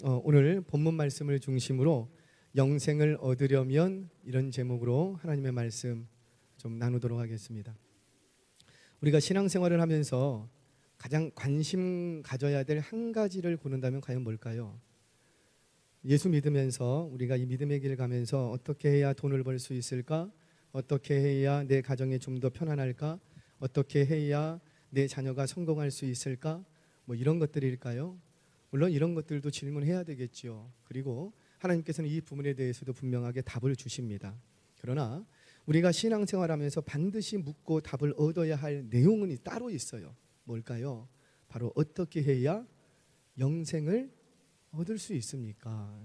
오늘 본문 말씀을 중심으로 영생을 얻으려면 이런 제목으로 하나님의 말씀 좀 나누도록 하겠습니다. 우리가 신앙생활을 하면서 가장 관심 가져야 될 한 가지를 고른다면 과연 뭘까요? 예수 믿으면서 우리가 이 믿음의 길 가면서 어떻게 해야 돈을 벌 수 있을까? 어떻게 해야 내 가정이 좀 더 편안할까? 어떻게 해야 내 자녀가 성공할 수 있을까? 이런 것들일까요? 물론 이런 것들도 질문해야 되겠죠. 그리고 하나님께서는 이 부분에 대해서도 분명하게 답을 주십니다. 그러나 우리가 신앙생활하면서 반드시 묻고 답을 얻어야 할 내용은 따로 있어요. 뭘까요? 바로 어떻게 해야 영생을 얻을 수 있습니까?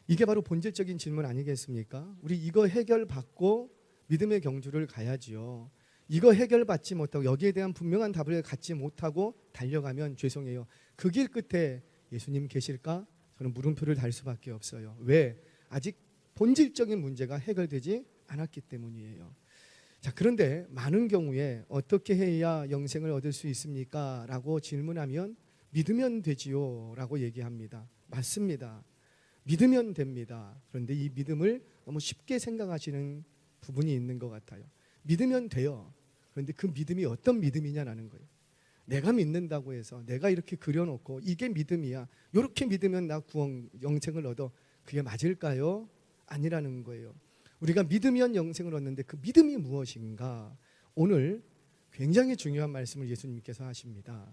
이게 바로 본질적인 질문 아니겠습니까? 우리 이거 해결받고 믿음의 경주를 가야지요. 이거 해결받지 못하고 여기에 대한 분명한 답을 갖지 못하고 달려가면 죄송해요. 그 길 끝에 예수님 계실까? 저는 물음표를 달 수밖에 없어요. 왜? 아직 본질적인 문제가 해결되지 않았기 때문이에요. 자, 그런데 많은 경우에 어떻게 해야 영생을 얻을 수 있습니까? 라고 질문하면 믿으면 되지요 라고 얘기합니다. 맞습니다. 믿으면 됩니다. 그런데 이 믿음을 너무 쉽게 생각하시는 부분이 있는 것 같아요. 믿으면 돼요. 그런데 그 믿음이 어떤 믿음이냐라는 거예요. 내가 믿는다고 해서 내가 이렇게 그려놓고 이게 믿음이야, 이렇게 믿으면 나 구원 영생을 얻어, 그게 맞을까요? 아니라는 거예요. 우리가 믿으면 영생을 얻는데 그 믿음이 무엇인가? 오늘 굉장히 중요한 말씀을 예수님께서 하십니다.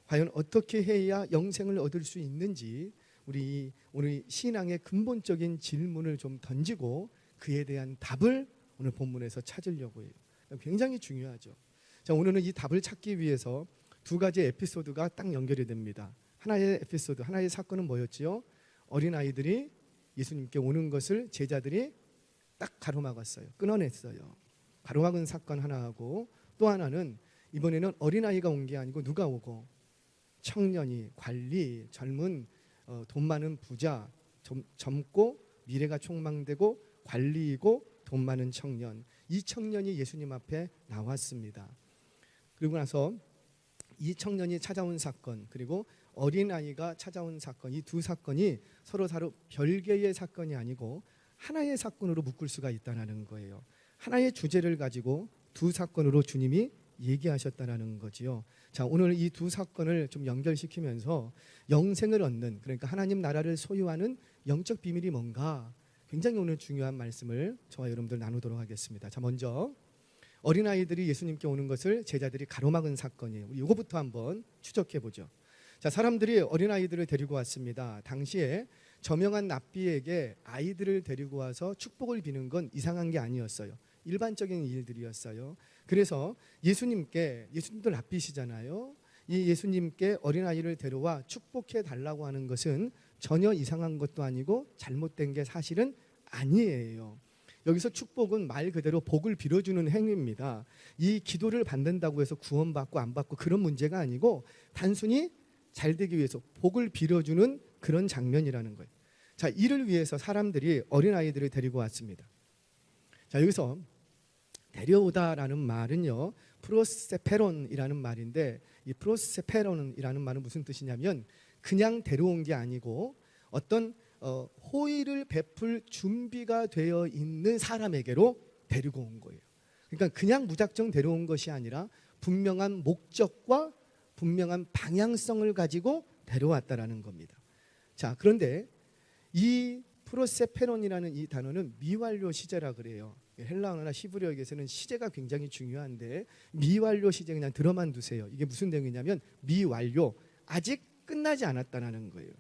과연 어떻게 해야 영생을 얻을 수 있는지 우리 오늘 신앙의 근본적인 질문을 좀 던지고 그에 대한 답을 오늘 본문에서 찾으려고 해요. 굉장히 중요하죠. 자, 오늘은 이 답을 찾기 위해서 두 가지 에피소드가 딱 연결이 됩니다. 하나의 에피소드, 하나의 사건은 뭐였지요? 어린아이들이 예수님께 오는 것을 제자들이 딱 가로막았어요. 끊어냈어요. 가로막은 사건 하나하고, 또 하나는 이번에는 어린아이가 온 게 아니고 누가 오고? 청년이, 관리, 젊은 돈 많은 부자, 젊고 미래가 촉망되고 관리이고 돈 많은 청년, 이 청년이 예수님 앞에 나왔습니다. 그리고 나서 이 청년이 찾아온 사건, 그리고 어린아이가 찾아온 사건, 이 두 사건이 서로 별개의 사건이 아니고 하나의 사건으로 묶을 수가 있다는 거예요. 하나의 주제를 가지고 두 사건으로 주님이 얘기하셨다는 거지요. 자, 오늘 이 두 사건을 좀 연결시키면서 영생을 얻는, 그러니까 하나님 나라를 소유하는 영적 비밀이 뭔가 굉장히 오늘 중요한 말씀을 저와 여러분들 나누도록 하겠습니다. 자, 먼저 어린아이들이 예수님께 오는 것을 제자들이 가로막은 사건이에요. 우리 이거부터 한번 추적해 보죠. 자, 사람들이 어린아이들을 데리고 왔습니다. 당시에 저명한 납비에게 아이들을 데리고 와서 축복을 비는 건 이상한 게 아니었어요. 일반적인 일들이었어요. 그래서 예수님도 납비시잖아요. 이 예수님께 어린아이를 데려와 축복해 달라고 하는 것은 전혀 이상한 것도 아니고 잘못된 게 사실은 아니에요. 여기서 축복은 말 그대로 복을 빌어주는 행위입니다. 이 기도를 받는다고 해서 구원받고 안 받고 그런 문제가 아니고 단순히 잘 되기 위해서 복을 빌어주는 그런 장면이라는 거예요. 자, 이를 위해서 사람들이 어린아이들을 데리고 왔습니다. 자, 여기서 데려오다라는 말은요, 프로세페론이라는 말인데, 이 프로세페론이라는 말은 무슨 뜻이냐면 그냥 데려온 게 아니고 어떤 호의를 베풀 준비가 되어 있는 사람에게로 데리고 온 거예요. 그러니까 그냥 무작정 데려온 것이 아니라 분명한 목적과 분명한 방향성을 가지고 데려왔다라는 겁니다. 자, 그런데 이 프로세페론이라는 이 단어는 미완료 시제라 그래요. 헬라어나 히브리어에서는 시제가 굉장히 중요한데 미완료 시제 그냥 들어만 두세요. 이게 무슨 내용이냐면 미완료, 아직 끝나지 않았다는 거예요.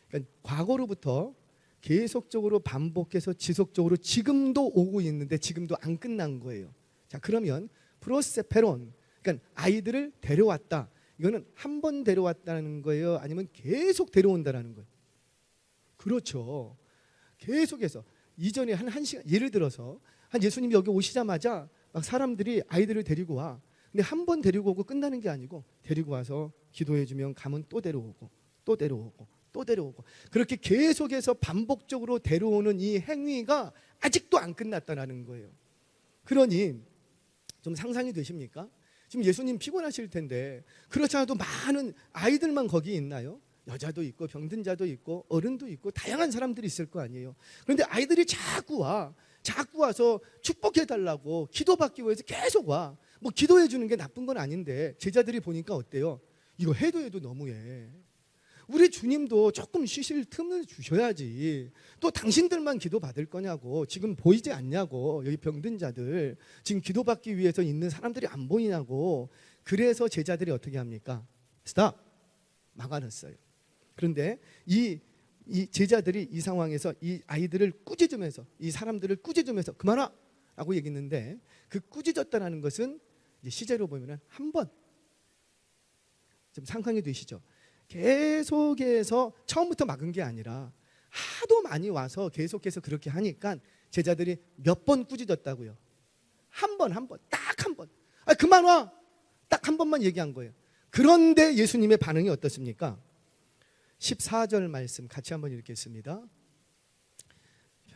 그러니까 과거로부터 계속적으로 반복해서 지속적으로 지금도 오고 있는데 지금도 안 끝난 거예요. 자, 그러면 프로세페론, 그러니까 아이들을 데려왔다. 이거는 한 번 데려왔다는 거예요? 아니면 계속 데려온다는 거예요? 그렇죠. 계속해서 이전에 한 시간, 예를 들어서 한 예수님이 여기 오시자마자 막 사람들이 아이들을 데리고 와. 근데 한 번 데리고 오고 끝나는 게 아니고 데리고 와서 기도해주면 가면 또 데려오고 또 데려오고 또 데려오고, 그렇게 계속해서 반복적으로 데려오는 이 행위가 아직도 안 끝났다는 거예요. 그러니 좀 상상이 되십니까? 지금 예수님 피곤하실 텐데 그렇지 않아도 많은 아이들만 거기 있나요? 여자도 있고 병든 자도 있고 어른도 있고 다양한 사람들이 있을 거 아니에요. 그런데 아이들이 자꾸 와서 축복해 달라고 기도받기 위해서 계속 와. 뭐 기도해 주는 게 나쁜 건 아닌데 제자들이 보니까 어때요? 이거 해도 너무해. 우리 주님도 조금 쉬실 틈을 주셔야지. 또 당신들만 기도 받을 거냐고. 지금 보이지 않냐고. 여기 병든 자들 지금 기도받기 위해서 있는 사람들이 안 보이냐고. 그래서 제자들이 어떻게 합니까? 스탑! 막아놨어요. 그런데 이 제자들이 이 상황에서 이 아이들을 꾸짖으면서 이 사람들을 꾸짖으면서 그만하! 라고 얘기했는데 그 꾸짖었다는 것은 이제 시제로 보면 한 번 좀 상상이 되시죠? 계속해서 처음부터 막은 게 아니라 하도 많이 와서 계속해서 그렇게 하니까 제자들이 몇 번 꾸짖었다고요? 한 번, 딱 한 번. 그만 와! 딱 한 번만 얘기한 거예요. 그런데 예수님의 반응이 어떻습니까? 14절 말씀 같이 한번 읽겠습니다.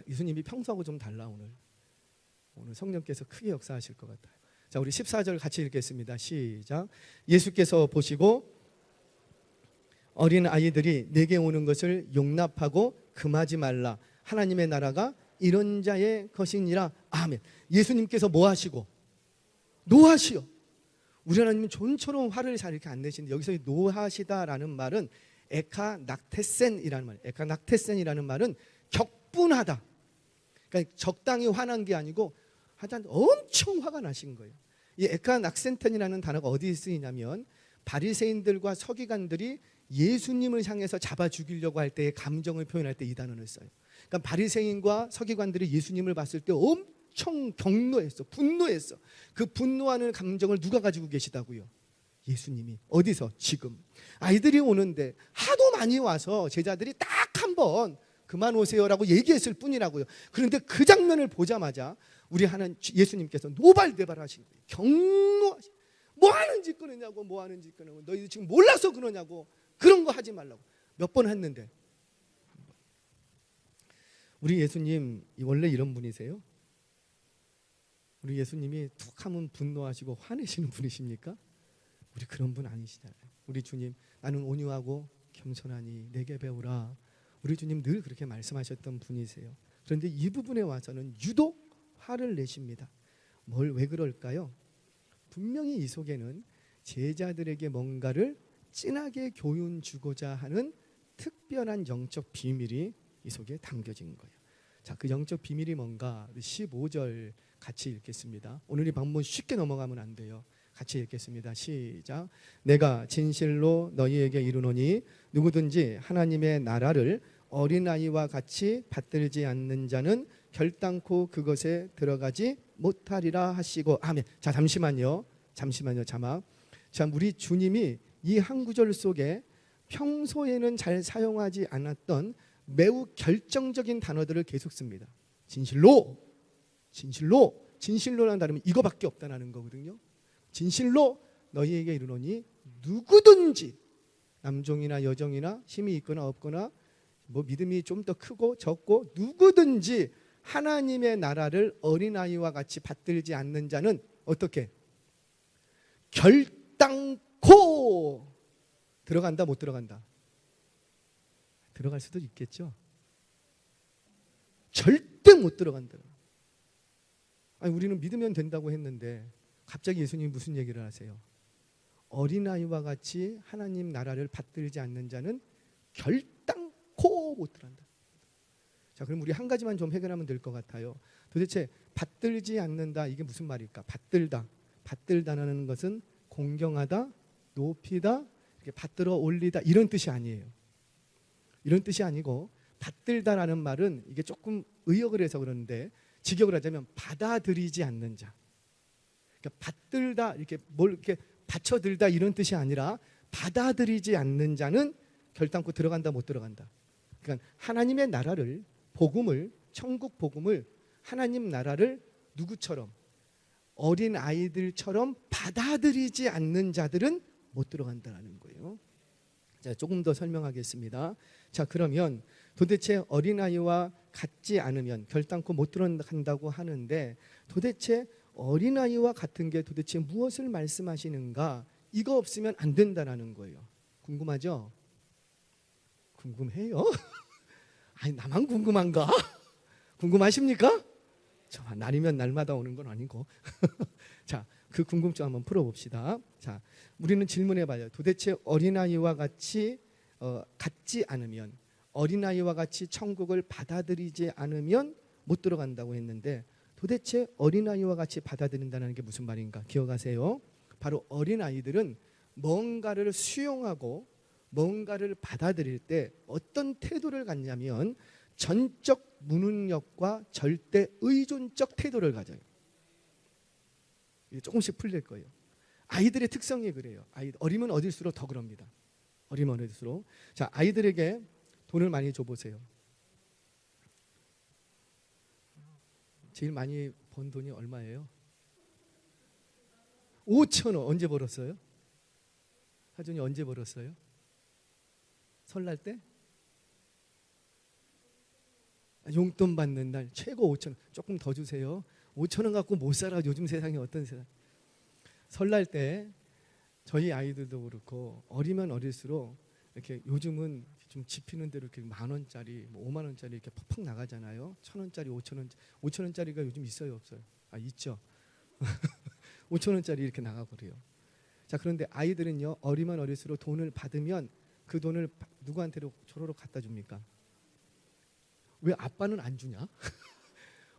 예수님이 평소하고 좀 달라 오늘 성령께서 크게 역사하실 것 같아요. 자, 우리 14절 같이 읽겠습니다. 시작. 예수께서 보시고 어린 아이들이 내게 오는 것을 용납하고 금하지 말라. 하나님의 나라가 이런 자의 것이니라. 아멘. 예수님께서 뭐 하시고? 노하시오. 우리 하나님은 존처럼 화를 잘 이렇게 안 내시는데 여기서 노하시다라는 말은 에카낙테센이라는 말. 에카낙테센이라는 말은 격분하다. 그러니까 적당히 화난 게 아니고 하여튼 엄청 화가 나신 거예요. 이 에카낙센텐이라는 단어가 어디에 쓰이냐면 바리새인들과 서기관들이 예수님을 향해서 잡아 죽이려고 할 때의 감정을 표현할 때 이 단어를 써요. 그러니까 바리새인과 서기관들이 예수님을 봤을 때 엄청 격노했어. 분노했어. 그 분노하는 감정을 누가 가지고 계시다고요? 예수님이. 어디서? 지금. 아이들이 오는데 하도 많이 와서 제자들이 딱 한 번 그만 오세요라고 얘기했을 뿐이라고요. 그런데 그 장면을 보자마자 우리 하는 예수님께서 노발대발하신 거예요. 경노하신. 뭐 하는 짓 그러냐고. 뭐 하는 짓 그러냐고. 너희 지금 몰라서 그러냐고. 그런 거 하지 말라고. 몇 번 했는데. 우리 예수님 원래 이런 분이세요? 우리 예수님이 툭 하면 분노하시고 화내시는 분이십니까? 우리 그런 분 아니시잖아요. 우리 주님 나는 온유하고 겸손하니 내게 배우라. 우리 주님 늘 그렇게 말씀하셨던 분이세요. 그런데 이 부분에 와서는 유독 화를 내십니다. 왜 그럴까요? 분명히 이 속에는 제자들에게 뭔가를 진하게 교훈 주고자 하는 특별한 영적 비밀이 이 속에 담겨진 거예요. 자, 그 영적 비밀이 뭔가 15절 같이 읽겠습니다. 오늘 이 방문 쉽게 넘어가면 안 돼요. 같이 읽겠습니다. 시작. 내가 진실로 너희에게 이르노니 누구든지 하나님의 나라를 어린아이와 같이 받들지 않는 자는 결단코 그것에 들어가지 못하리라 하시고 아멘. 자, 잠시만요. 자막. 자, 우리 주님이 이 한 구절 속에 평소에는 잘 사용하지 않았던 매우 결정적인 단어들을 계속 씁니다. 진실로라는 단어는 이거밖에 없다는 거거든요. 진실로 너희에게 이르노니 누구든지 남종이나 여종이나 힘이 있거나 없거나 뭐 믿음이 좀 더 크고 적고 누구든지 하나님의 나라를 어린아이와 같이 받들지 않는 자는 어떻게? 결단코 들어간다 못 들어간다? 들어갈 수도 있겠죠. 절대 못 들어간다. 아니 우리는 믿으면 된다고 했는데 갑자기 예수님이 무슨 얘기를 하세요? 어린아이와 같이 하나님 나라를 받들지 않는 자는 결단코 못 들어간다. 자, 그럼 우리 한 가지만 좀 해결하면 될 것 같아요. 도대체 받들지 않는다 이게 무슨 말일까? 받들다라는 것은 공경하다, 높이다, 이렇게 받들어 올리다 이런 뜻이 아니에요. 이런 뜻이 아니고 받들다라는 말은 이게 조금 의역을 해서 그러는데 직역을 하자면 받아들이지 않는 자. 그러니까 받들다 이렇게 뭘 이렇게 받쳐들다 이런 뜻이 아니라 받아들이지 않는 자는 결단코 들어간다 못 들어간다. 그러니까 하나님의 나라를 복음을 천국 복음을 하나님 나라를 누구처럼 어린 아이들처럼 받아들이지 않는 자들은 못 들어간다는 거예요. 자, 조금 더 설명하겠습니다. 자, 그러면 도대체 어린아이와 같지 않으면 결단코 못 들어간다고 하는데 도대체 어린아이와 같은 게 도대체 무엇을 말씀하시는가? 이거 없으면 안 된다는 거예요. 궁금하죠? 궁금해요? 아니 나만 궁금한가? 궁금하십니까? 날이면 날마다 오는 건 아니고. 자, 그 궁금증 한번 풀어봅시다. 자, 우리는 질문해봐요. 도대체 어린아이와 같이 같지 않으면, 어린아이와 같이 천국을 받아들이지 않으면 못 들어간다고 했는데, 도대체 어린아이와 같이 받아들인다는 게 무슨 말인가 기억하세요? 바로 어린아이들은 뭔가를 수용하고 뭔가를 받아들일 때 어떤 태도를 갖냐면 전적 무능력과 절대 의존적 태도를 가져요. 이게 조금씩 풀릴 거예요. 아이들의 특성이 그래요. 어리면 어릴수록 더 그럽니다. 어리면 어릴수록. 자, 아이들에게 돈을 많이 줘보세요. 제일 많이 번 돈이 얼마예요? 5,000원. 언제 벌었어요? 하준이 언제 벌었어요? 설날 때? 용돈 받는 날 최고 5,000원. 조금 더 주세요. 5,000원 갖고 못 살아. 요즘 세상이 어떤 세상. 설날 때 저희 아이들도 그렇고 어리면 어릴수록 이렇게 요즘은 좀 집히는 대로 이렇게 10,000원짜리, 50,000원짜리 이렇게 퍽퍽 나가잖아요. 1,000원짜리, 5,000원짜리가 요즘 있어요, 없어요? 있죠. 5,000원짜리 이렇게 나가고 그래요. 자, 그런데 아이들은요, 어리면 어릴수록 돈을 받으면 그 돈을 누구한테 조로록 갖다 줍니까? 왜 아빠는 안 주냐?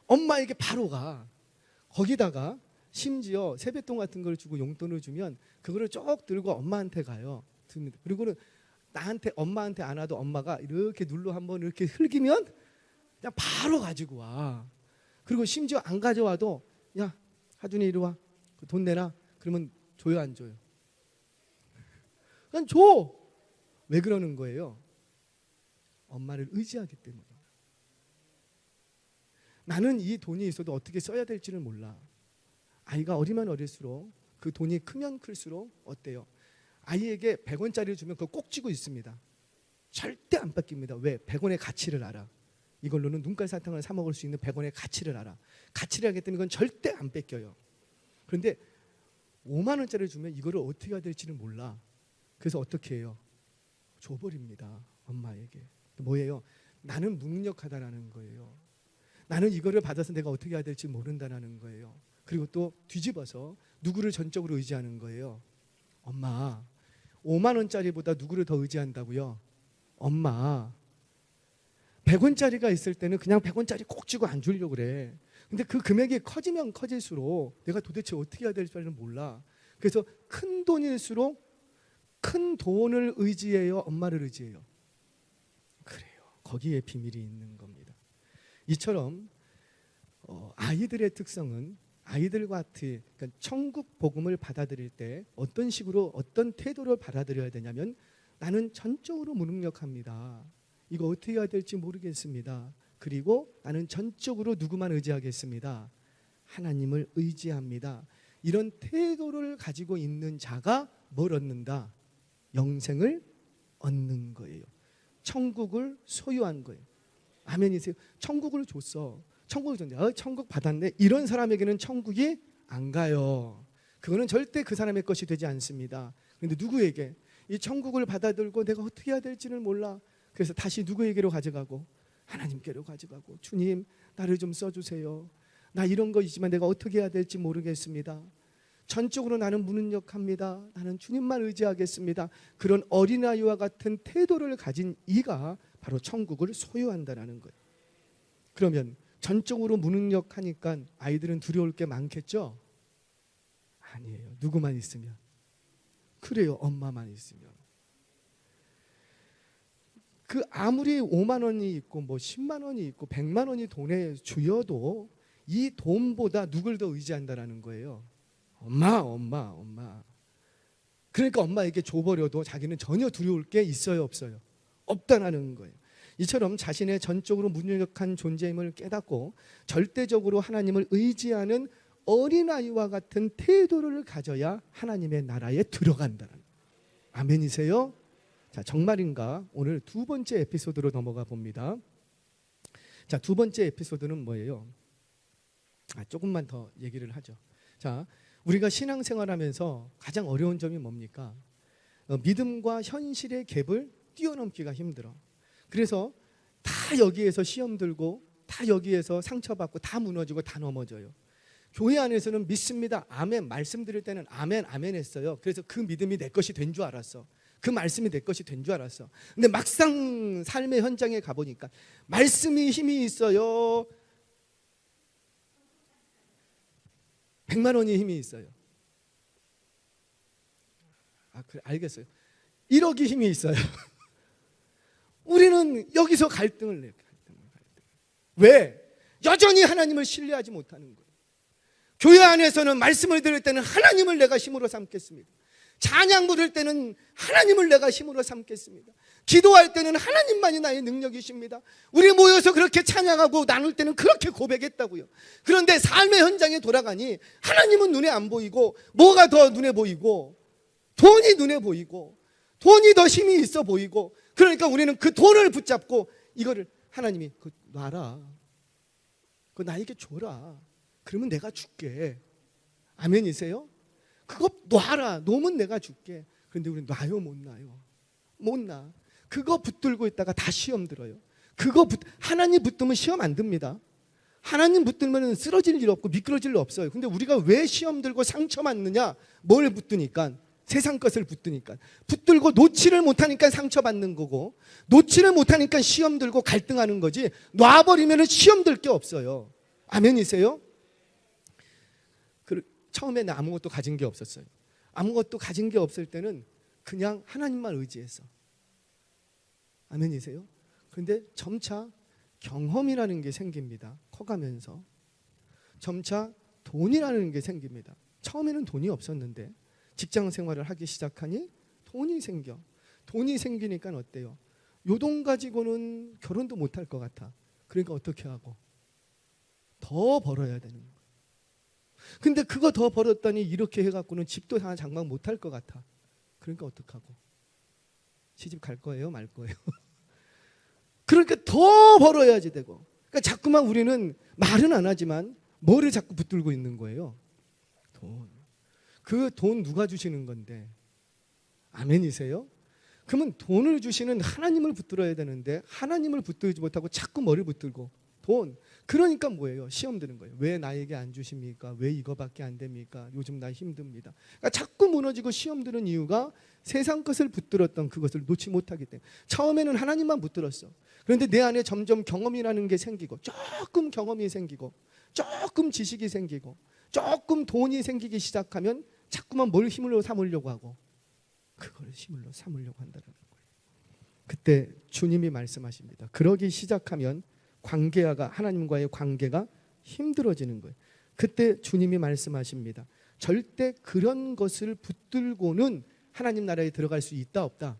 엄마에게 바로 가. 거기다가 심지어 세뱃돈 같은 걸 주고 용돈을 주면 그거를 쭉 들고 엄마한테 가요. 그리고는 나한테, 엄마한테 안 와도 엄마가 이렇게 눌러 한번 이렇게 흘기면 그냥 바로 가지고 와. 그리고 심지어 안 가져와도 야, 하준이 이리 와. 돈 내놔. 그러면 줘요, 안 줘요? 그냥 줘. 왜 그러는 거예요? 엄마를 의지하기 때문에. 나는 이 돈이 있어도 어떻게 써야 될지를 몰라. 아이가 어리면 어릴수록, 그 돈이 크면 클수록 어때요? 아이에게 100원짜리를 주면 그거 꼭 쥐고 있습니다. 절대 안 뺏깁니다. 왜? 100원의 가치를 알아. 이걸로는 눈깔 사탕을 사 먹을 수 있는 100원의 가치를 알아. 가치를 알기 때문에 이건 절대 안 뺏겨요. 그런데 5만 원짜리를 주면 이거를 어떻게 해야 될지를 몰라. 그래서 어떻게 해요? 줘버립니다. 엄마에게. 뭐예요? 나는 무능력하다라는 거예요. 나는 이거를 받아서 내가 어떻게 해야 될지 모른다는 거예요. 그리고 또 뒤집어서 누구를 전적으로 의지하는 거예요. 엄마, 5만 원짜리보다 누구를 더 의지한다고요? 엄마, 100원짜리가 있을 때는 그냥 100원짜리 꼭 쥐고 안 주려고 그래. 근데 그 금액이 커지면 커질수록 내가 도대체 어떻게 해야 될지를 몰라. 그래서 큰 돈일수록 큰 돈을 의지해요, 엄마를 의지해요? 그래요. 거기에 비밀이 있는 겁니다. 이처럼 아이들의 특성은 아이들과 같이, 그러니까 천국 복음을 받아들일 때 어떤 식으로, 어떤 태도를 받아들여야 되냐면, 나는 전적으로 무능력합니다. 이거 어떻게 해야 될지 모르겠습니다. 그리고 나는 전적으로 누구만 의지하겠습니다. 하나님을 의지합니다. 이런 태도를 가지고 있는 자가 뭘 얻는다? 영생을 얻는 거예요. 천국을 소유한 거예요. 아멘이세요? 천국을 줬어. 천국을 줬는데 천국 받았네. 이런 사람에게는 천국이 안 가요. 그거는 절대 그 사람의 것이 되지 않습니다. 그런데 누구에게? 이 천국을 받아들고 내가 어떻게 해야 될지를 몰라. 그래서 다시 누구에게로 가져가고? 하나님께로 가져가고, 주님 나를 좀 써주세요. 나 이런 거 있지만 내가 어떻게 해야 될지 모르겠습니다. 전적으로 나는 무능력합니다. 나는 주님만 의지하겠습니다. 그런 어린아이와 같은 태도를 가진 이가 바로 천국을 소유한다는 거예요. 그러면 전적으로 무능력하니까 아이들은 두려울 게 많겠죠? 아니에요. 누구만 있으면. 그래요. 엄마만 있으면. 그 아무리 5만 원이 있고 뭐 10만 원이 있고 100만 원이 돈에 주여도 이 돈보다 누굴 더 의지한다라는 거예요. 엄마. 그러니까 엄마에게 줘버려도 자기는 전혀 두려울 게 있어요, 없어요? 없다라는 거예요. 이처럼 자신의 전적으로 무능력한 존재임을 깨닫고 절대적으로 하나님을 의지하는 어린아이와 같은 태도를 가져야 하나님의 나라에 들어간다는. 아멘이세요? 자, 정말인가? 오늘 두 번째 에피소드로 넘어가 봅니다. 자, 두 번째 에피소드는 뭐예요? 조금만 더 얘기를 하죠. 자, 우리가 신앙생활하면서 가장 어려운 점이 뭡니까? 믿음과 현실의 갭을 뛰어넘기가 힘들어. 그래서 다 여기에서 시험 들고 다 여기에서 상처받고 다 무너지고 다 넘어져요. 교회 안에서는 믿습니다. 아멘. 말씀드릴 때는 아멘 아멘 했어요. 그래서 그 믿음이 내 것이 된 줄 알았어. 그 말씀이 내 것이 된 줄 알았어. 근데 막상 삶의 현장에 가보니까 말씀이 힘이 있어요, 100만 원이 힘이 있어요. 그래, 알겠어요. 1억이 힘이 있어요. 우리는 여기서 갈등을 내요. 왜? 여전히 하나님을 신뢰하지 못하는 거예요. 교회 안에서는 말씀을 들을 때는 하나님을 내가 힘으로 삼겠습니다. 찬양 부를 때는 하나님을 내가 힘으로 삼겠습니다. 기도할 때는 하나님만이 나의 능력이십니다. 우리 모여서 그렇게 찬양하고 나눌 때는 그렇게 고백했다고요. 그런데 삶의 현장에 돌아가니 하나님은 눈에 안 보이고, 뭐가 더 눈에 보이고, 돈이 눈에 보이고, 돈이 더 힘이 있어 보이고, 그러니까 우리는 그 돈을 붙잡고 이거를 하나님이 놔라, 그거 나에게 줘라, 그러면 내가 줄게. 아멘이세요? 그거 놔라, 놓으면 내가 줄게. 그런데 우리는 놔요 못 놔요? 못 놔. 그거 붙들고 있다가 다 시험 들어요. 하나님 붙들면 시험 안 듭니다. 하나님 붙들면 쓰러질 일 없고 미끄러질 일 없어요. 근데 우리가 왜 시험 들고 상처 맞느냐? 뭘 붙드니까? 세상 것을 붙드니까. 붙들고 놓지를 못하니까 상처받는 거고, 놓지를 못하니까 시험 들고 갈등하는 거지, 놔버리면 시험 들 게 없어요. 아멘이세요? 처음에는 아무것도 가진 게 없었어요. 아무것도 가진 게 없을 때는 그냥 하나님만 의지했어. 아멘이세요? 그런데 점차 경험이라는 게 생깁니다. 커가면서 점차 돈이라는 게 생깁니다. 처음에는 돈이 없었는데 직장 생활을 하기 시작하니 돈이 생겨. 돈이 생기니까 어때요? 요 돈 가지고는 결혼도 못할 것 같아. 그러니까 어떻게 하고? 더 벌어야 되는 거예요. 근데 그거 더 벌었더니 이렇게 해갖고는 집도 하나 장만 못할 것 같아. 그러니까 어떡하고? 시집 갈 거예요? 말 거예요? 그러니까 더 벌어야지 되고. 그러니까 자꾸만 우리는 말은 안 하지만 뭐를 자꾸 붙들고 있는 거예요? 돈. 그 돈 누가 주시는 건데? 아멘이세요? 그러면 돈을 주시는 하나님을 붙들어야 되는데 하나님을 붙들지 못하고 자꾸 뭐를 붙들고? 돈. 그러니까 뭐예요? 시험 드는 거예요. 왜 나에게 안 주십니까? 왜 이거밖에 안 됩니까? 요즘 나 힘듭니다. 그러니까 자꾸 무너지고 시험 드는 이유가 세상 것을 붙들었던 그것을 놓지 못하기 때문에. 처음에는 하나님만 붙들었어. 그런데 내 안에 점점 경험이라는 게 생기고, 조금 경험이 생기고, 조금 지식이 생기고, 조금 돈이 생기기 시작하면 자꾸만 뭘 힘으로 삼으려고 하고, 그걸 힘으로 삼으려고 한다는 거예요. 그때 주님이 말씀하십니다. 그러기 시작하면 하나님과의 관계가 힘들어지는 거예요. 그때 주님이 말씀하십니다. 절대 그런 것을 붙들고는 하나님 나라에 들어갈 수 있다 없다?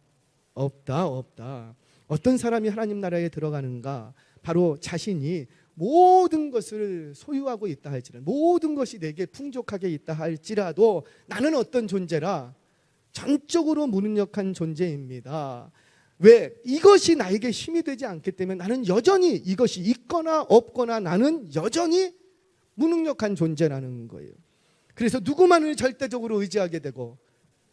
없다. 어떤 사람이 하나님 나라에 들어가는가? 바로 자신이 모든 것을 소유하고 있다 할지라도, 모든 것이 내게 풍족하게 있다 할지라도 나는 어떤 존재라? 전적으로 무능력한 존재입니다. 왜? 이것이 나에게 힘이 되지 않기 때문에 나는 여전히 이것이 있거나 없거나 나는 여전히 무능력한 존재라는 거예요. 그래서 누구만을 절대적으로 의지하게 되고,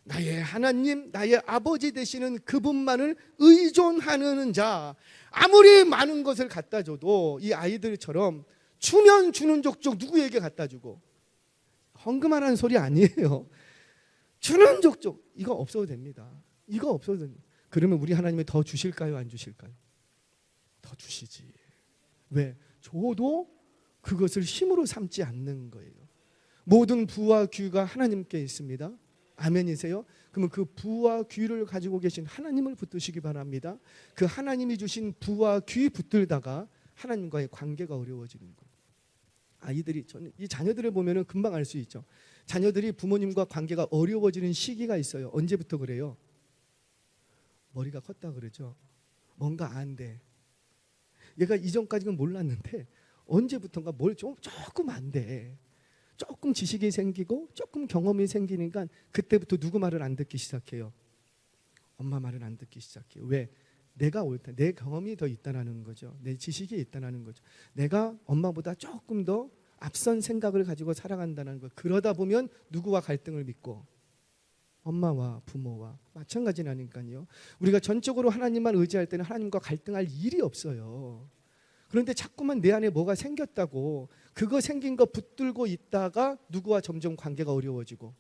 나의 하나님, 나의 아버지 되시는 그분만을 의존하는 자. 아무리 많은 것을 갖다 줘도 이 아이들처럼 주면 주는 족족 누구에게 갖다 주고, 헌금하라는 소리 아니에요. 주는 족족 이거 없어도 됩니다. 이거 없어도 됩니다. 그러면 우리 하나님이 더 주실까요? 안 주실까요? 더 주시지. 왜? 줘도 그것을 힘으로 삼지 않는 거예요. 모든 부와 귀가 하나님께 있습니다. 아멘이세요? 그러면 그 부와 귀를 가지고 계신 하나님을 붙드시기 바랍니다. 그 하나님이 주신 부와 귀 붙들다가 하나님과의 관계가 어려워지는 거예요. 아이들이, 저는 이 자녀들을 보면은 금방 알 수 있죠. 자녀들이 부모님과 관계가 어려워지는 시기가 있어요. 언제부터 그래요? 머리가 컸다 그러죠. 뭔가 안 돼. 얘가 이전까지는 몰랐는데 언제부턴가 뭘 조금 안 돼. 조금 지식이 생기고 조금 경험이 생기니까 그때부터 누구 말을 안 듣기 시작해요. 엄마 말을 안 듣기 시작해요. 왜? 내가 옳다. 내 경험이 더 있다는 거죠. 내 지식이 있다는 거죠. 내가 엄마보다 조금 더 앞선 생각을 가지고 살아간다는 거. 그러다 보면 누구와 갈등을 맺고 엄마와 부모와 마찬가지라니까요. 우리가 전적으로 하나님만 의지할 때는 하나님과 갈등할 일이 없어요. 그런데 자꾸만 내 안에 뭐가 생겼다고 그거 생긴 거 붙들고 있다가 누구와 점점 관계가 어려워지고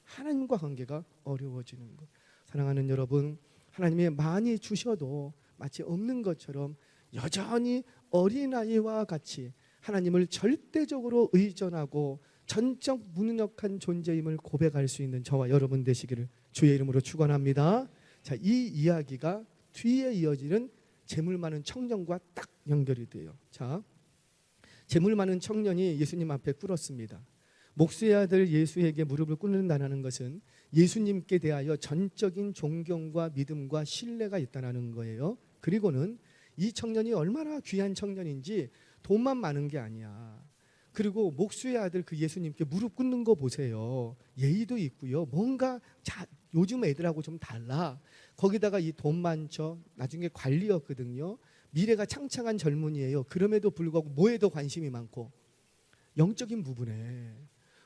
하나님과 관계가 어려워지는 것. 사랑하는 여러분, 하나님이 많이 주셔도 마치 없는 것처럼 여전히 어린아이와 같이 하나님을 절대적으로 의존하고 전적 무능력한 존재임을 고백할 수 있는 저와 여러분 되시기를 주의 이름으로 축원합니다. 자, 이 이야기가 뒤에 이어지는 재물 많은 청년과 딱 연결이 돼요. 자, 재물 많은 청년이 예수님 앞에 꿇었습니다. 목수의 아들 예수에게 무릎을 꿇는다는 것은 예수님께 대하여 전적인 존경과 믿음과 신뢰가 있다는 거예요. 그리고는 이 청년이 얼마나 귀한 청년인지 돈만 많은 게 아니야. 그리고 목수의 아들 그 예수님께 무릎 꿇는 거 보세요. 예의도 있고요. 뭔가 요즘 애들하고 좀 달라. 거기다가 이 돈 많죠. 나중에 관리였거든요. 미래가 창창한 젊은이에요. 그럼에도 불구하고 뭐에도 관심이 많고 영적인 부분에.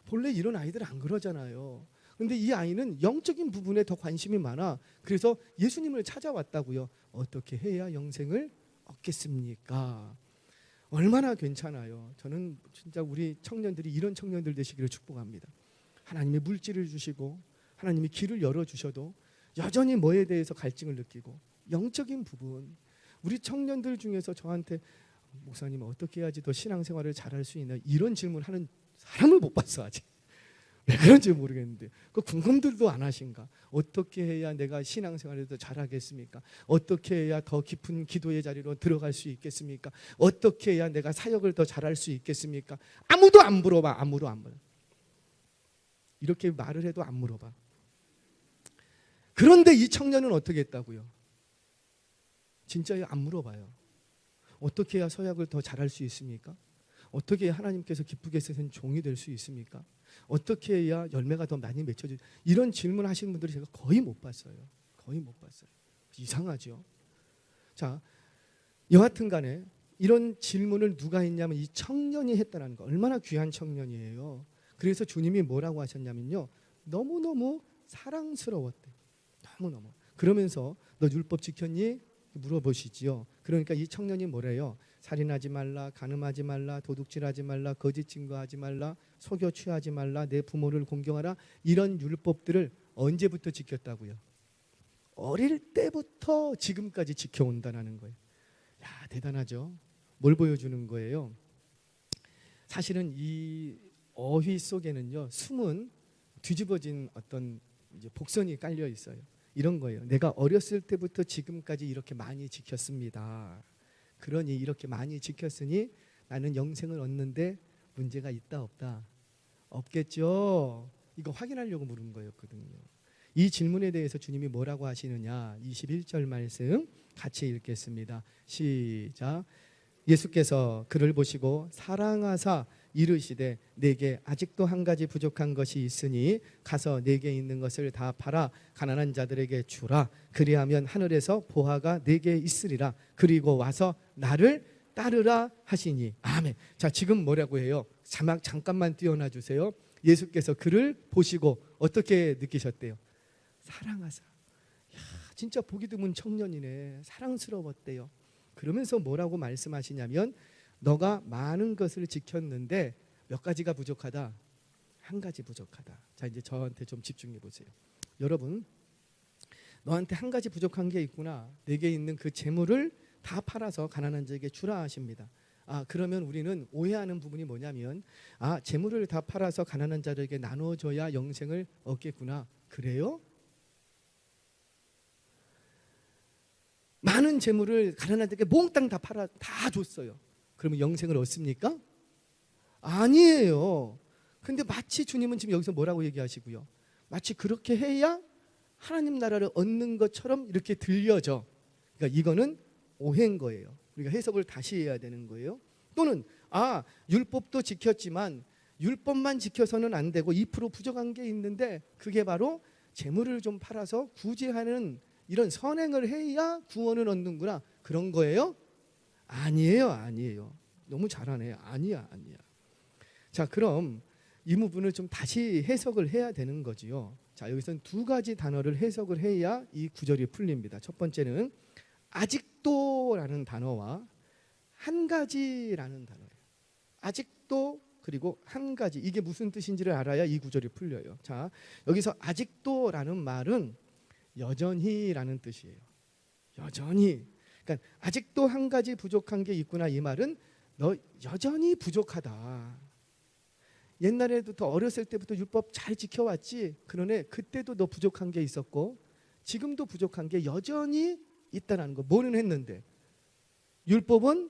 본래 이런 아이들 안 그러잖아요. 그런데 이 아이는 영적인 부분에 더 관심이 많아. 그래서 예수님을 찾아왔다고요. 어떻게 해야 영생을 얻겠습니까? 얼마나 괜찮아요. 저는 진짜 우리 청년들이 이런 청년들 되시기를 축복합니다. 하나님이 물질을 주시고 하나님이 길을 열어주셔도 여전히 뭐에 대해서 갈증을 느끼고 영적인 부분, 우리 청년들 중에서 저한테 목사님 어떻게 해야지 더 신앙생활을 잘할 수 있나 이런 질문하는 사람을 못 봤어 아직. 왜 그런지 모르겠는데 그 궁금들도 안 하신가? 어떻게 해야 내가 신앙생활을 더 잘하겠습니까? 어떻게 해야 더 깊은 기도의 자리로 들어갈 수 있겠습니까? 어떻게 해야 내가 사역을 더 잘할 수 있겠습니까? 아무도 안 물어봐. 아무도 안 물어. 이렇게 말을 해도 안 물어봐. 그런데 이 청년은 어떻게 했다고요? 진짜 안 물어봐요. 어떻게 해야 서약을 더 잘할 수 있습니까? 어떻게 해야 하나님께서 기쁘게 쓰신 종이 될 수 있습니까? 어떻게 해야 열매가 더 많이 맺혀지? 이런 질문 하시는 분들이 제가 거의 못 봤어요. 거의 못 봤어요. 이상하죠. 자, 여하튼 간에 이런 질문을 누가 했냐면 이 청년이 했다는 거. 얼마나 귀한 청년이에요. 그래서 주님이 뭐라고 하셨냐면요. 너무너무 사랑스러웠대. 너무너무. 그러면서 너 율법 지켰니? 물어보시지요. 그러니까 이 청년이 뭐래요? 살인하지 말라, 간음하지 말라, 도둑질하지 말라, 거짓 증거하지 말라, 속여 취하지 말라, 내 부모를 공경하라. 이런 율법들을 언제부터 지켰다고요? 어릴 때부터 지금까지 지켜온다는 거예요. 야, 대단하죠. 뭘 보여주는 거예요? 사실은 이 어휘 속에는요, 숨은 뒤집어진 어떤 이제 복선이 깔려 있어요. 이런 거예요. 내가 어렸을 때부터 지금까지 이렇게 많이 지켰습니다. 그러니 이렇게 많이 지켰으니 나는 영생을 얻는데 문제가 있다 없다? 없겠죠. 이거 확인하려고 물은 거였거든요. 이 질문에 대해서 주님이 뭐라고 하시느냐. 21절 말씀 같이 읽겠습니다. 시작. 예수께서 그를 보시고 사랑하사 이르시되 내게 아직도 한 가지 부족한 것이 있으니 가서 내게 있는 것을 다 팔아 가난한 자들에게 주라. 그리하면 하늘에서 보화가 내게 있으리라. 그리고 와서 나를 따르라 하시니. 아멘. 자, 지금 뭐라고 해요? 자막 잠깐만 띄워놔 주세요. 예수께서 그를 보시고 어떻게 느끼셨대요? 사랑하사. 야, 진짜 보기 드문 청년이네. 사랑스러웠대요. 그러면서 뭐라고 말씀하시냐면 너가 많은 것을 지켰는데 몇 가지가 부족하다? 한 가지 부족하다. 자, 이제 저한테 좀 집중해 보세요. 여러분, 너한테 한 가지 부족한 게 있구나. 내게 있는 그 재물을 다 팔아서 가난한 자에게 주라 하십니다. 그러면 우리는 오해하는 부분이 뭐냐면 재물을 다 팔아서 가난한 자들에게 나눠줘야 영생을 얻겠구나. 그래요? 많은 재물을 가난한 자에게 몽땅 다 팔아 다 줬어요. 그러면 영생을 얻습니까? 아니에요. 근데 마치 주님은 지금 여기서 뭐라고 얘기하시고요? 마치 그렇게 해야 하나님 나라를 얻는 것처럼 이렇게 들려져. 그러니까 이거는 오해인 거예요. 우리가 해석을 다시 해야 되는 거예요. 또는 율법도 지켰지만 율법만 지켜서는 안 되고 2% 부족한 게 있는데 그게 바로 재물을 좀 팔아서 구제하는 이런 선행을 해야 구원을 얻는구나. 그런 거예요? 아니에요. 너무 잘하네. 아니야. 자, 그럼 이 부분을 좀 다시 해석을 해야 되는 거지요. 자, 여기서는 두 가지 단어를 해석을 해야 이 구절이 풀립니다. 첫 번째는 아직도라는 단어와 한 가지라는 단어예요. 아직도 그리고 한 가지, 이게 무슨 뜻인지를 알아야 이 구절이 풀려요. 자, 여기서 아직도라는 말은 여전히라는 뜻이에요. 여전히. 그러니까 아직도 한 가지 부족한 게 있구나, 이 말은 너 여전히 부족하다. 옛날에부터 어렸을 때부터 율법 잘 지켜왔지. 그러네 그때도 너 부족한 게 있었고 지금도 부족한 게 여전히 있다는 거. 뭐는 했는데 율법은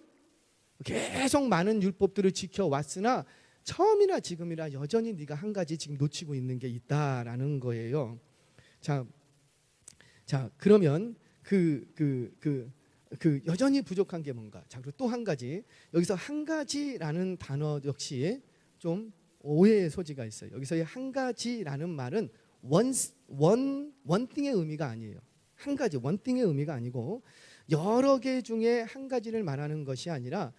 계속 많은 율법들을 지켜왔으나 처음이나 지금이나 여전히 네가 한 가지 지금 놓치고 있는 게 있다라는 거예요. 자 그러면 그 여전히 부족한 게 뭔가? 자, 그리고 또 한 가지, 여기서 한 가지라는 단어 역시 좀 오해의 소지가 있어요. 여기서 이 한 가지라는 말은 원띵의 의미가 아니에요. 한 가지, 원띵의 의미가 아니고 여러 개 중에 한 가지를 말하는 것이 아니라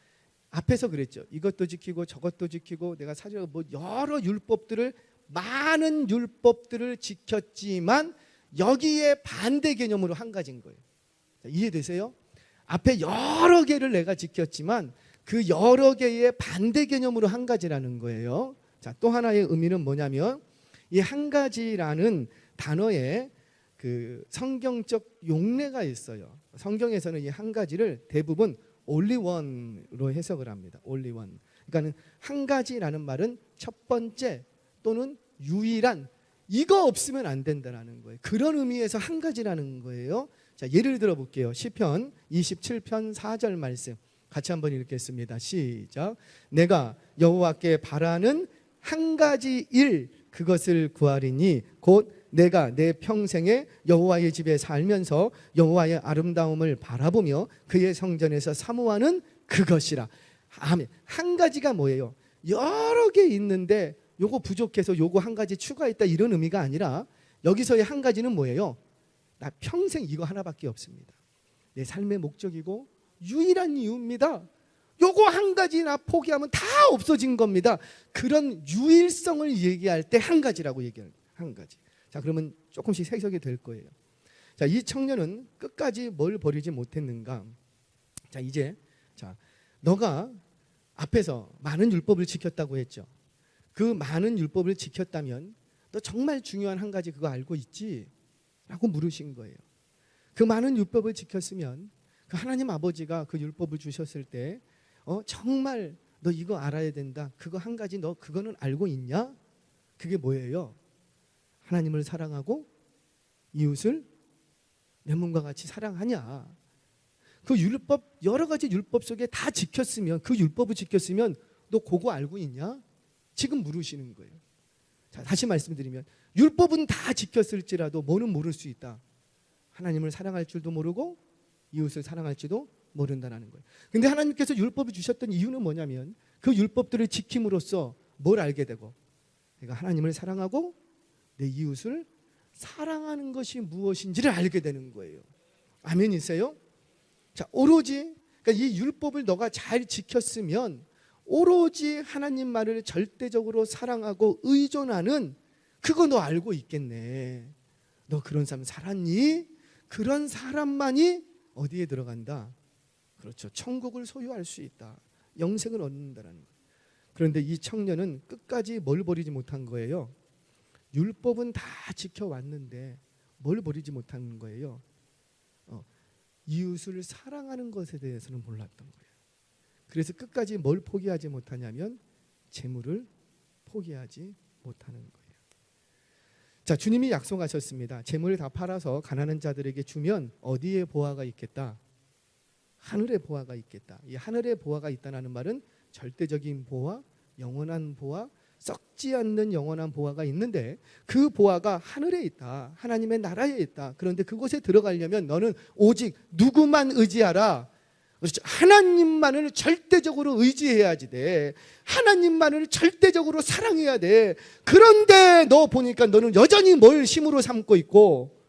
앞에서 그랬죠. 이것도 지키고 저것도 지키고 내가 사실 뭐 여러 율법들을 많은 율법들을 지켰지만 여기에 반대 개념으로 한 가지인 거예요. 자, 이해되세요? 앞에 여러 개를 내가 지켰지만 그 여러 개의 반대 개념으로 한 가지라는 거예요. 자, 또 하나의 의미는 뭐냐면 이 한 가지라는 단어에 그 성경적 용례가 있어요. 성경에서는 이 한 가지를 대부분 only one로 해석을 합니다. only one. 그러니까는 한 가지라는 말은 첫 번째 또는 유일한, 이거 없으면 안 된다라는 거예요. 그런 의미에서 한 가지라는 거예요. 자, 예를 들어 볼게요. 시편 27편 4절 말씀 같이 한번 읽겠습니다. 시작. 내가 여호와께 바라는 한 가지 일, 그것을 구하리니 곧 내가 내 평생에 여호와의 집에 살면서 여호와의 아름다움을 바라보며 그의 성전에서 사모하는 그것이라. 아멘. 한 가지가 뭐예요? 여러 개 있는데 요거 부족해서 요거 한 가지 추가했다, 이런 의미가 아니라 여기서의 한 가지는 뭐예요? 나 평생 이거 하나밖에 없습니다. 내 삶의 목적이고 유일한 이유입니다. 요거 한 가지 나 포기하면 다 없어진 겁니다. 그런 유일성을 얘기할 때 한 가지라고 얘기해요. 한 가지. 자, 그러면 조금씩 해석이 될 거예요. 자, 이 청년은 끝까지 뭘 버리지 못했는가? 자, 이제 너가 앞에서 많은 율법을 지켰다고 했죠. 그 많은 율법을 지켰다면 너 정말 중요한 한 가지 그거 알고 있지? 라고 물으신 거예요. 그 많은 율법을 지켰으면 그 하나님 아버지가 그 율법을 주셨을 때 정말 너 이거 알아야 된다, 그거 한 가지 너 그거는 알고 있냐? 그게 뭐예요? 하나님을 사랑하고 이웃을 내 몸과 같이 사랑하냐? 그 율법, 여러 가지 율법 속에 다 지켰으면, 그 율법을 지켰으면 너 그거 알고 있냐? 지금 물으시는 거예요. 자, 다시 말씀드리면 율법은 다 지켰을지라도 뭐는 모를 수 있다. 하나님을 사랑할 줄도 모르고 이웃을 사랑할지도 모른다는 거예요. 근데 하나님께서 율법을 주셨던 이유는 뭐냐면 그 율법들을 지킴으로써 뭘 알게 되고, 내가 하나님을 사랑하고 내 이웃을 사랑하는 것이 무엇인지를 알게 되는 거예요. 아멘이세요? 자, 오로지 그러니까 이 율법을 너가 잘 지켰으면 오로지 하나님 말을 절대적으로 사랑하고 의존하는, 그거 너 알고 있겠네. 너 그런 삶 살았니? 그런 사람만이 어디에 들어간다? 그렇죠. 천국을 소유할 수 있다. 영생을 얻는다는 거예요. 그런데 이 청년은 끝까지 뭘 버리지 못한 거예요? 율법은 다 지켜왔는데 뭘 버리지 못한 거예요? 이웃을 사랑하는 것에 대해서는 몰랐던 거예요. 그래서 끝까지 뭘 포기하지 못하냐면 재물을 포기하지 못하는 거예요. 자, 주님이 약속하셨습니다. 재물을 다 팔아서 가난한 자들에게 주면 어디에 보화가 있겠다? 하늘에 보화가 있겠다. 이 하늘에 보화가 있다는 말은 절대적인 보화, 영원한 보화, 썩지 않는 영원한 보화가 있는데 그 보화가 하늘에 있다. 하나님의 나라에 있다. 그런데 그곳에 들어가려면 너는 오직 누구만 의지하라? 그렇죠. 하나님만을 절대적으로 의지해야지 돼. 하나님만을 절대적으로 사랑해야 돼. 그런데 너 보니까 너는 여전히 뭘 힘으로 삼고 있고,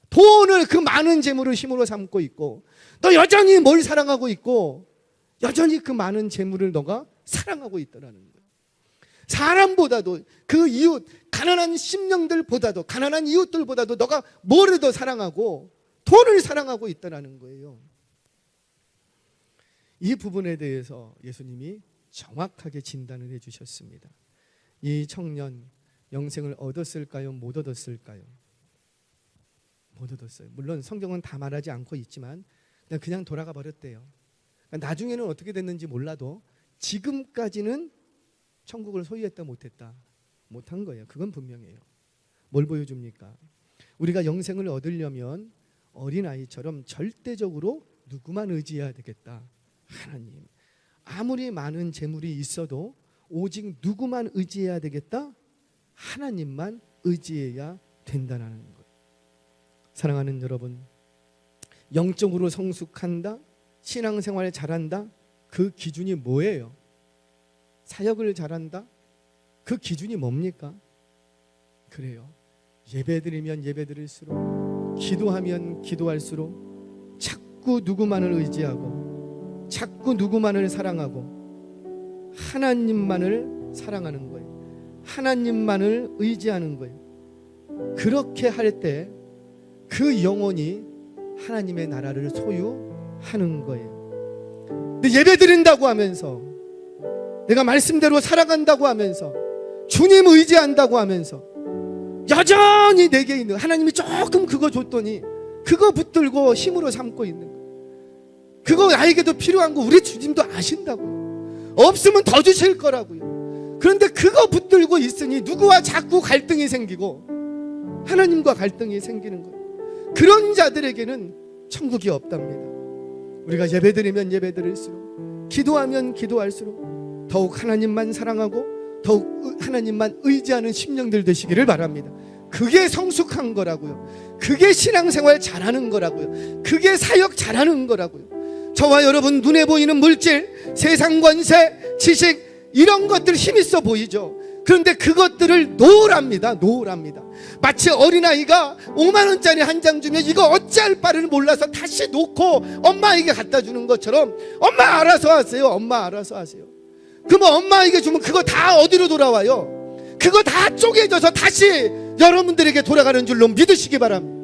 돈을, 그 많은 재물을 힘으로 삼고 있고, 너 여전히 뭘 사랑하고 있고, 여전히 그 많은 재물을 너가 사랑하고 있더라는 거예요. 사람보다도, 그 이웃, 가난한 심령들보다도, 가난한 이웃들보다도 너가 뭐를 더 사랑하고 돈을 사랑하고 있다는 거예요. 이 부분에 대해서 예수님이 정확하게 진단을 해주셨습니다. 이 청년 영생을 얻었을까요? 못 얻었을까요? 못 얻었어요. 물론 성경은 다 말하지 않고 있지만 그냥 돌아가 버렸대요. 나중에는 어떻게 됐는지 몰라도 지금까지는 천국을 소유했다 못했다, 못한 거예요. 그건 분명해요. 뭘 보여줍니까? 우리가 영생을 얻으려면 어린아이처럼 절대적으로 누구만 의지해야 되겠다. 하나님. 아무리 많은 재물이 있어도 오직 누구만 의지해야 되겠다? 하나님만 의지해야 된다는 거예요. 사랑하는 여러분, 영적으로 성숙한다, 신앙생활 잘한다, 그 기준이 뭐예요? 사역을 잘한다? 그 기준이 뭡니까? 그래요. 예배드리면 예배드릴수록, 기도하면 기도할수록 자꾸 누구만을 의지하고 자꾸 누구만을 사랑하고 하나님만을 사랑하는 거예요. 하나님만을 의지하는 거예요. 그렇게 할 때 그 영혼이 하나님의 나라를 소유하는 거예요. 근데 예배드린다고 하면서, 내가 말씀대로 살아간다고 하면서, 주님 의지한다고 하면서 여전히 내게 있는, 하나님이 조금 그거 줬더니 그거 붙들고 힘으로 삼고 있는 거예요. 그거 나에게도 필요한 거 우리 주님도 아신다고요. 없으면 더 주실 거라고요. 그런데 그거 붙들고 있으니 누구와 자꾸 갈등이 생기고 하나님과 갈등이 생기는 거예요. 그런 자들에게는 천국이 없답니다. 우리가 예배드리면 예배드릴수록, 기도하면 기도할수록 더욱 하나님만 사랑하고 더욱 하나님만 의지하는 심령들 되시기를 바랍니다. 그게 성숙한 거라고요. 그게 신앙생활 잘하는 거라고요. 그게 사역 잘하는 거라고요. 저와 여러분, 눈에 보이는 물질, 세상 권세, 지식, 이런 것들 힘있어 보이죠. 그런데 그것들을 놓으랍니다. 놓으랍니다. 마치 어린아이가 5만 원짜리 한 장 주면 이거 어찌할 바를 몰라서 다시 놓고 엄마에게 갖다 주는 것처럼, 엄마 알아서 하세요. 엄마 알아서 하세요. 그러면 엄마에게 주면 그거 다 어디로 돌아와요? 그거 다 쪼개져서 다시 여러분들에게 돌아가는 줄로 믿으시기 바랍니다.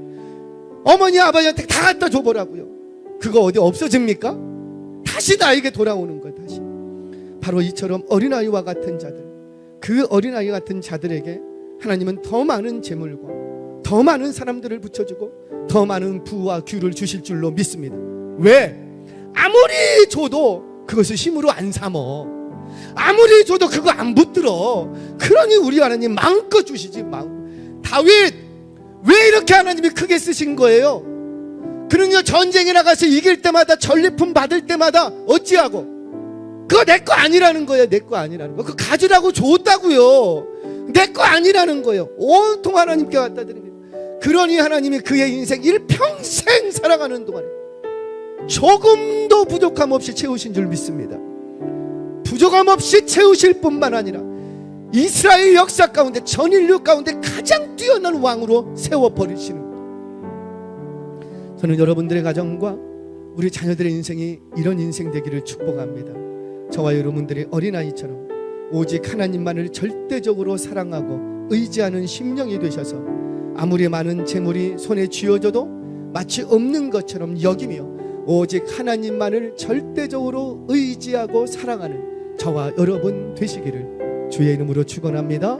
어머니 아버지한테 다 갖다 줘보라고요. 그거 어디 없어집니까? 다시 나에게 돌아오는 거예요. 다시. 바로 이처럼 어린아이와 같은 자들, 그 어린아이 같은 자들에게 하나님은 더 많은 재물과 더 많은 사람들을 붙여주고 더 많은 부와 규를 주실 줄로 믿습니다. 왜? 아무리 줘도 그것을 힘으로 안 삼어. 아무리 줘도 그거 안 붙들어. 그러니 우리 하나님 마음껏 주시지. 다윗 왜 이렇게 하나님이 크게 쓰신 거예요? 그는요, 전쟁에 나가서 이길 때마다, 전리품 받을 때마다 어찌하고, 그거 내 거 아니라는 거예요. 내 거 아니라는 거. 그거 가지라고 줬다고요. 내 거 아니라는 거예요. 온통 하나님께 갖다 드립니다. 그러니 하나님이 그의 인생 일평생 살아가는 동안에 조금도 부족함 없이 채우신 줄 믿습니다. 부족함 없이 채우실 뿐만 아니라 이스라엘 역사 가운데, 전 인류 가운데 가장 뛰어난 왕으로 세워버리시는 거예요. 저는 여러분들의 가정과 우리 자녀들의 인생이 이런 인생 되기를 축복합니다. 저와 여러분들이 어린아이처럼 오직 하나님만을 절대적으로 사랑하고 의지하는 심령이 되셔서 아무리 많은 재물이 손에 쥐어져도 마치 없는 것처럼 여기며 오직 하나님만을 절대적으로 의지하고 사랑하는 저와 여러분 되시기를 주의 이름으로 축원합니다.